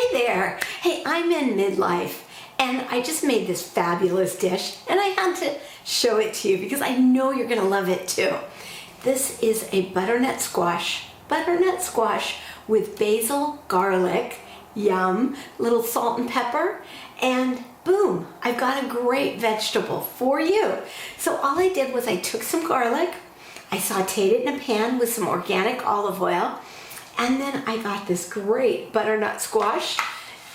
Hey there! Hey, I'm in midlife and I just made this fabulous dish and I had to show it to you because I know you're gonna love it too. This is a butternut squash with basil, garlic, yum, little salt and pepper, and boom, I've got a great vegetable for you. So all I did was I took some garlic, I sauteed it in a pan with some organic olive oil, and then I got this great butternut squash.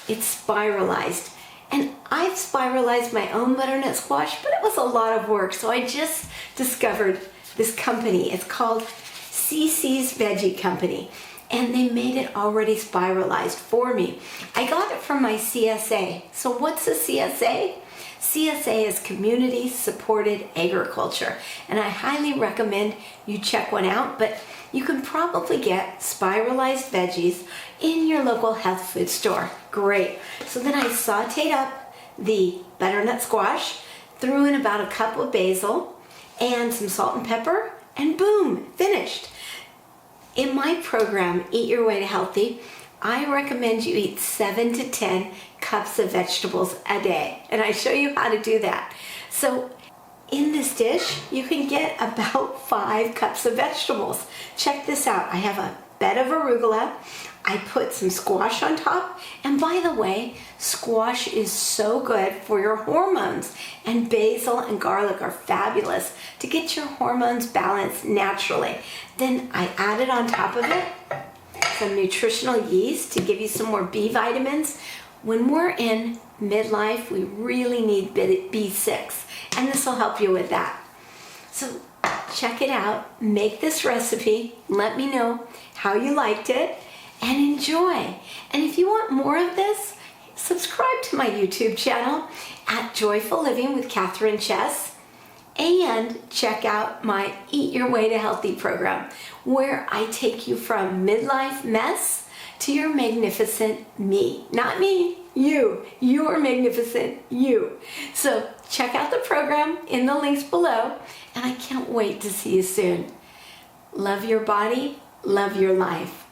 It's spiralized. And I've spiralized my own butternut squash, but it was a lot of work. So I just discovered this company. It's called CC's Veggie Company. And they made it already spiralized for me. I got it from my CSA. So what's a CSA? CSA is Community Supported Agriculture. And I highly recommend you check one out, but you can probably get spiralized veggies in your local health food store. Great. So then I sauteed up the butternut squash, threw in about a cup of basil and some salt and pepper, and boom, finished. In my program, Eat Your Way to Healthy, I recommend you eat 7 to 10 cups of vegetables a day, and I show you how to do that. So in this dish, you can get about 5 cups of vegetables. Check this out. I have a bed of arugula. I put some squash on top, and by the way, squash is so good for your hormones, and basil and garlic are fabulous to get your hormones balanced naturally. Then I added on top of it some nutritional yeast to give you some more B vitamins. When we're in midlife, we really need B6, and this will help you with that. So check it out, make this recipe, let me know how you liked it, and enjoy. And if you want more of this, subscribe to my YouTube channel at Joyful Living with Catherine Chess, and check out my Eat Your Way to Healthy program, where I take you from midlife mess to your magnificent me. Not me, you. Your magnificent you. So check out the program in the links below, and I can't wait to see you soon. Love your body, love your life.